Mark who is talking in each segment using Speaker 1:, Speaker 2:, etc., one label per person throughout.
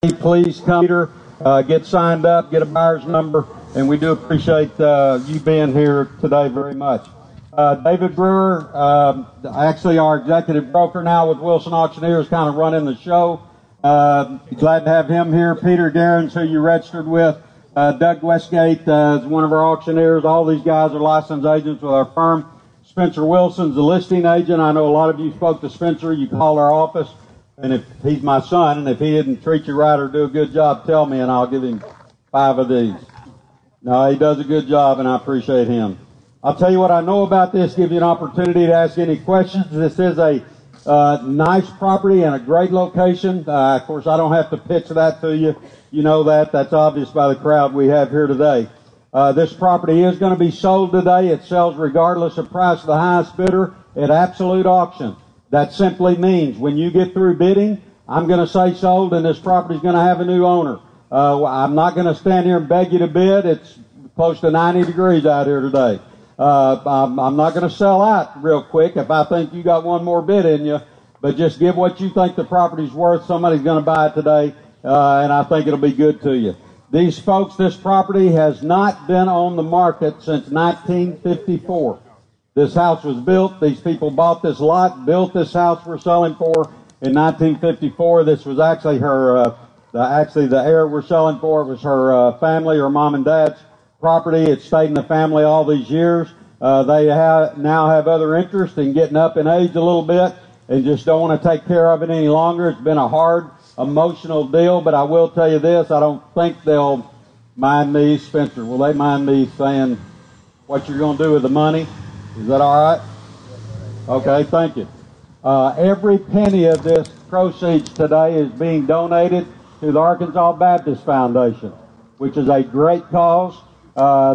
Speaker 1: please come here, get signed up, get a buyer's number, and we do appreciate you being here today very much. David Brewer, actually our executive broker now with Wilson Auctioneers, kind of running the show. Glad to have him here. Peter Garens, who you registered with. Doug Westgate is one of our auctioneers. All these guys are licensed agents with our firm. Spencer Wilson's the listing agent. I know a lot of you spoke to Spencer. You called our office, and if he's my son, and if he didn't treat you right or do a good job, tell me, and I'll give him 5 of these. No, he does a good job, and I appreciate him. I'll tell you what I know about this, give you an opportunity to ask any questions. This is a nice property and a great location. Of course, I don't have to pitch that to you. You know that. That's obvious by the crowd we have here today. This property is going to be sold today. It sells regardless of price of the highest bidder at absolute auction. That simply means when you get through bidding, I'm going to say sold, and this property is going to have a new owner. I'm not going to stand here and beg you to bid. It's close to 90 degrees out here today. I'm not going to sell out real quick if I think you got one more bid in you, but just give what you think the property's worth. Somebody's going to buy it today, and I think it'll be good to you. These folks, this property has not been on the market since 1954. This house was built. These people bought this lot, built this house we're selling for in 1954. This was actually her, the heir we're selling for. It was her family, her mom and dad's property. It stayed in the family all these years. They now have other interest in getting up in age a little bit and just don't want to take care of it any longer. It's been a hard, emotional deal, but I will tell you this, I don't think they'll mind me, Spencer, will they mind me saying what you're going to do with the money? Is that all right? Okay, thank you. Every penny of this proceeds today is being donated to the Arkansas Baptist Foundation, which is a great cause.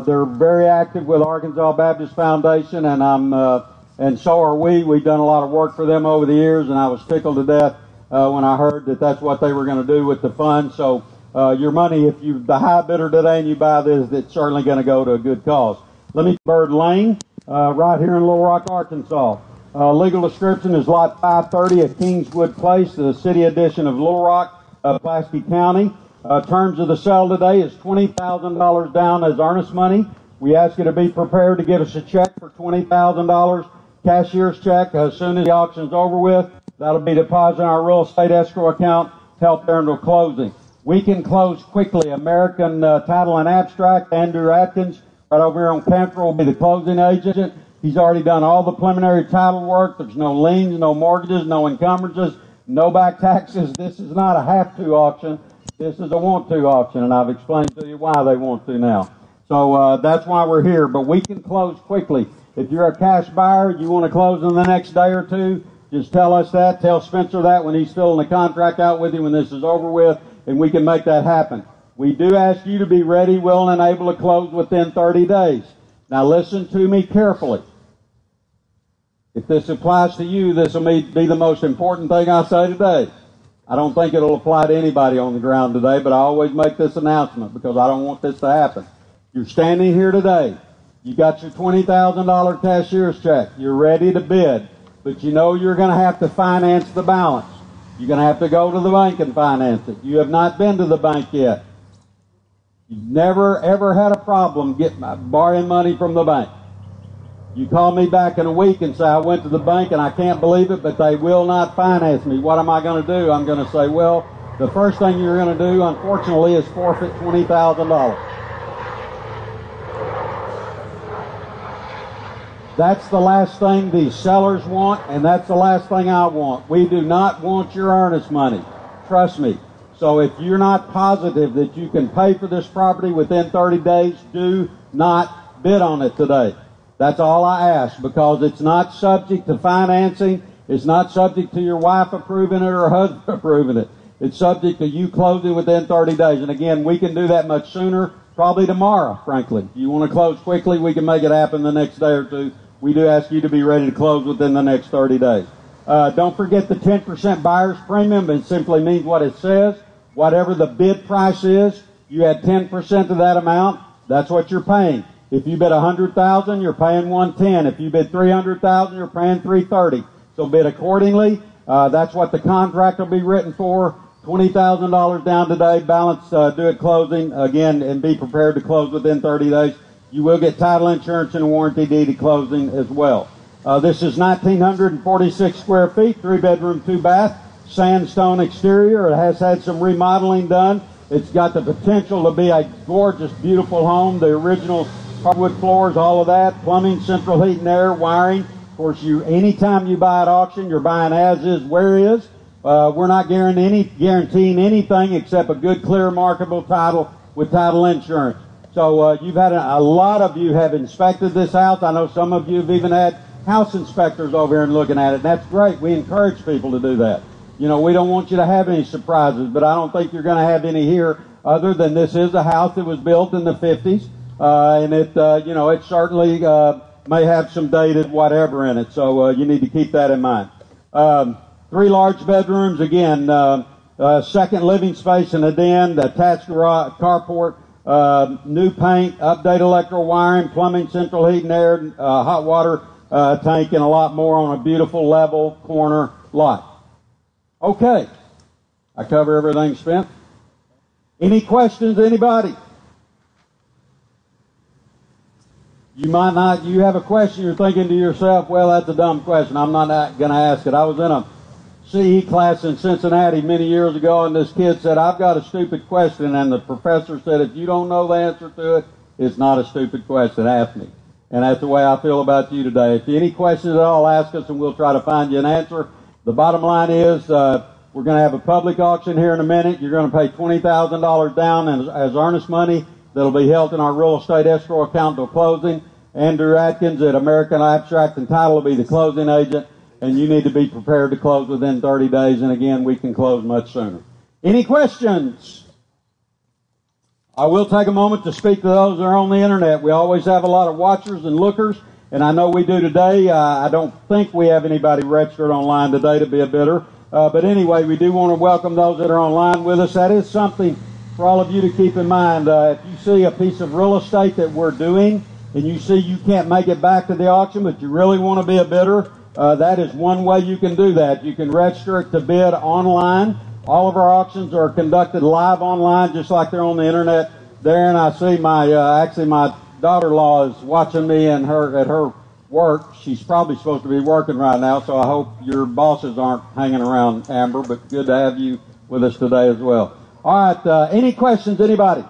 Speaker 1: They're very active with Arkansas Baptist Foundation, and so are we. We've done a lot of work for them over the years, and I was tickled to death when I heard that that's what they were going to do with the fund. So your money, if you're the high bidder today and you buy this, it's certainly going to go to a good cause. Let me Bird Lane, right here in Little Rock, Arkansas. Legal description is Lot 530 at Kingswood Place, the city edition of Little Rock, Pulaski County. Terms of the sale today is $20,000 down as earnest money. We ask you to be prepared to give us a check for $20,000, cashier's check, as soon as the auction's over with. That'll be deposited in our real estate escrow account, held there until closing. We can close quickly. American Title and Abstract, Andrew Atkins, right over here on Cantor, will be the closing agent. He's already done all the preliminary title work. There's no liens, no mortgages, no encumbrances, no back taxes. This is not a have-to auction. This is a want-to auction, and I've explained to you why they want to now. So that's why we're here, but we can close quickly. If you're a cash buyer, you want to close in the next day or two, just tell us that. Tell Spencer that when he's filling the contract out with you when this is over with, and we can make that happen. We do ask you to be ready, willing, and able to close within 30 days. Now listen to me carefully. If this applies to you, this will be the most important thing I say today. I don't think it'll apply to anybody on the ground today, but I always make this announcement because I don't want this to happen. You're standing here today. You got your $20,000 cashier's check. You're ready to bid, but you know you're going to have to finance the balance. You're going to have to go to the bank and finance it. You have not been to the bank yet. You've never, ever had a problem borrowing money from the bank. You call me back in a week and say, I went to the bank and I can't believe it, but they will not finance me. What am I going to do? I'm going to say, well, the first thing you're going to do, unfortunately, is forfeit $20,000. That's the last thing these sellers want, and that's the last thing I want. We do not want your earnest money. Trust me. So if you're not positive that you can pay for this property within 30 days, do not bid on it today. That's all I ask, because it's not subject to financing. It's not subject to your wife approving it or husband approving it. It's subject to you closing within 30 days. And again, we can do that much sooner, probably tomorrow, frankly. If you want to close quickly, we can make it happen the next day or two. We do ask you to be ready to close within the next 30 days. Don't forget the 10% buyer's premium. It simply means what it says. Whatever the bid price is, you add 10% of that amount. That's what you're paying. If you bid $100,000, you're paying $110. If you bid $300,000, you're paying $330. So bid accordingly. That's what the contract will be written for. $20,000 down today, balance due at closing, again, and be prepared to close within 30 days. You will get title insurance and a warranty deed at closing as well. This is 1,946 square feet, 3-bedroom, 2-bath, sandstone exterior. It has had some remodeling done. It's got the potential to be a gorgeous, beautiful home. The original hardwood floors, all of that, plumbing, central heat and air, wiring. Of course, anytime you buy at auction, you're buying as is, where is. We're not guaranteeing anything except a good, clear, marketable title with title insurance. So you've had a lot of you have inspected this house. I know some of you have even had house inspectors over here and looking at it. And that's great. We encourage people to do that. You know, we don't want you to have any surprises, but I don't think you're going to have any here other than this is a house that was built in the 50s. And it, you know, it certainly may have some dated whatever in it. So you need to keep that in mind. 3 large bedrooms, again, second living space and a den, attached garage, carport, new paint, update electrical wiring, plumbing, central heat and air, hot water tank, and a lot more on a beautiful level corner lot. Okay. I cover everything, Spence. Any questions, anybody? You might not, you have a question, you're thinking to yourself, well, that's a dumb question. I'm not going to ask it. I was in a CE class in Cincinnati many years ago, and this kid said, I've got a stupid question, and the professor said, if you don't know the answer to it, it's not a stupid question. Ask me. And that's the way I feel about you today. If you have any questions at all, ask us, and we'll try to find you an answer. The bottom line is, we're going to have a public auction here in a minute. You're going to pay $20,000 down as earnest money that'll be held in our real estate escrow account until closing. Andrew Atkins at American Abstract and Title will be the closing agent, and you need to be prepared to close within 30 days. And again, we can close much sooner. Any questions? I will take a moment to speak to those that are on the internet. We always have a lot of watchers and lookers, and I know we do today. I don't think we have anybody registered online today to be a bidder. But anyway, we do want to welcome those that are online with us. That is something for all of you to keep in mind. If you see a piece of real estate that we're doing and you see you can't make it back to the auction, but you really want to be a bidder, that is one way you can do that. You can register it to bid online. All of our auctions are conducted live online, just like they're on the internet there. And I see actually my daughter-in-law is watching me at her work. She's probably supposed to be working right now, so I hope your bosses aren't hanging around, Amber, but good to have you with us today as well. All right, any questions, anybody?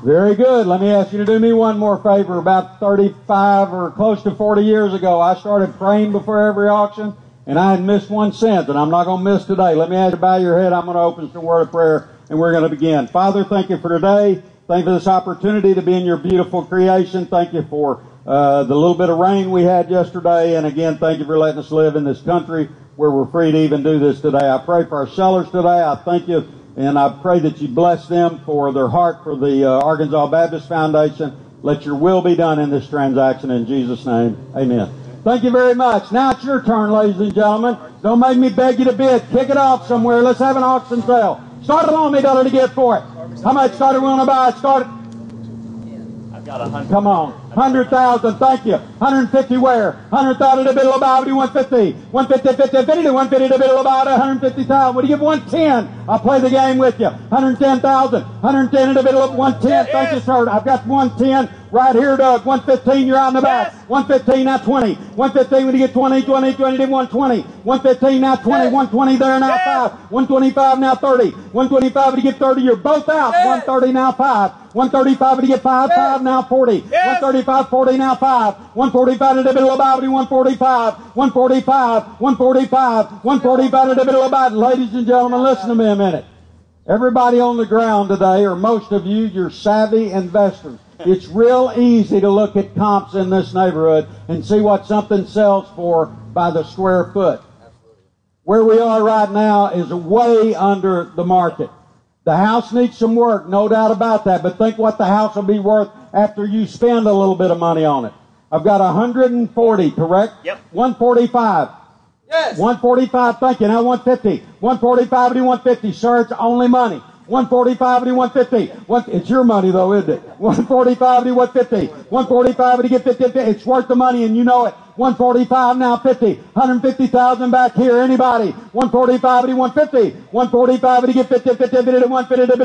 Speaker 1: Very good. Let me ask you to do me one more favor. About 35 or close to 40 years ago, I started praying before every auction, and I hadn't missed one cent, and I'm not going to miss today. Let me ask you to bow your head. I'm going to open some word of prayer, and we're going to begin. Father, thank you for today. Thank you for this opportunity to be in your beautiful creation. Thank you for the little bit of rain we had yesterday, and again, thank you for letting us live in this country where we're free to even do this today. I pray for our sellers today. I thank you, and I pray that you bless them for their heart for the Arkansas Baptist Foundation. Let your will be done in this transaction in Jesus' name. Amen. Thank you very much. Now it's your turn, ladies and gentlemen. Don't make me beg you to bid. Kick it off somewhere. Let's have an auction sale. Start it on me, dollar to get for it. How much started we want to buy? Start it. I've got 100. Come on. 100,000. Thank you. 150 where? 100,000 to bid about 150. 150, 50, 50 to 150 to bid about 150,000. What do you give 110? I'll play the game with you. 110,000. 110 to bid 110. Thank you, sir. I've got 110 right here, Doug. 115. You're out in the back. 115 now 20. 115 when you get 20, 20, 20 to 120. 115 now 20. 120 there now 5. 125 now 30. 125 when you get 30. You're both out. 130 now 5. 135 when you get 5. 5 now 40. 135, 40 now 5. 145 to the middle of about 145. 145. 145. 145 to the middle of about. Ladies and gentlemen, listen to me a minute. Everybody on the ground today, or most of you, you're savvy investors. It's real easy to look at comps in this neighborhood and see what something sells for by the square foot. Where we are right now is way under the market. The house needs some work, no doubt about that, but think what the house will be worth after you spend a little bit of money on it. I've got 140, correct? Yep. 145. Yes. 145, thank you. Now 150. 145 to 150. Sir, it's only money. 145, 150. It's your money though, isn't it? 145, 150. 145, to get 50, 50. It's worth the money and you know it. 145 now 50. 150,000 back here. Anybody? 145, 150. 145 to get 50, 50, 50 to 150 to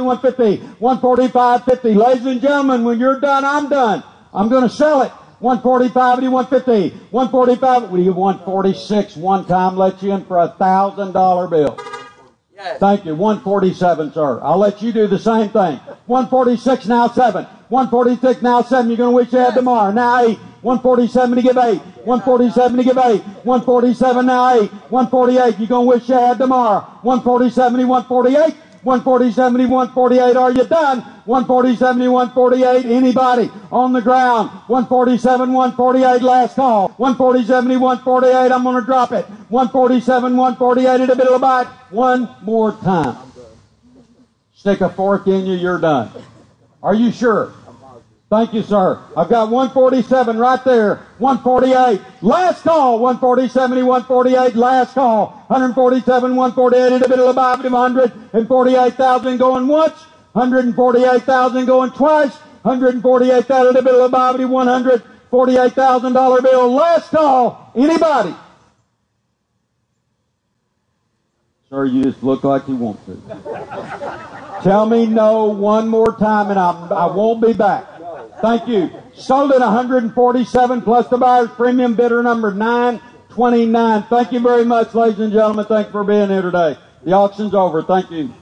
Speaker 1: 150. 145, 50. Ladies and gentlemen, when you're done, I'm done. I'm going to sell it. 145 to 150. 145. We give 146 one time. Let you in for $1,000 bill. Yes. Thank you. 147, sir. I'll let you do the same thing. 146 now 7. 146 now 7. You're going to wish you had tomorrow. Now 8. 147 to give 8. 147 to give 8. 147 now 8. 148. You're going to wish you had tomorrow. 147 to 148. 147 to 148. Are you done? 147 to 148. Anybody on the ground? 147, 148. Last call. 147 to 148. I'm going to drop it. 147, 148 at a bit of a bite. One more time. Stick a fork in you. You're done. Are you sure? Thank you, sir. I've got 147 right there. 148. Last call. 147 to 148. Last call. 147, 148 at a bit of a bite. 148,000 going once. 148,000 going twice. 148,000 at a bit of a bite. $148,000 bill. Last call. Anybody? Sir, you just look like you want to. Tell me no one more time and I won't be back. Thank you. Sold at 147 plus the buyer's premium, bidder number 929. Thank you very much, ladies and gentlemen. Thank you for being here today. The auction's over. Thank you.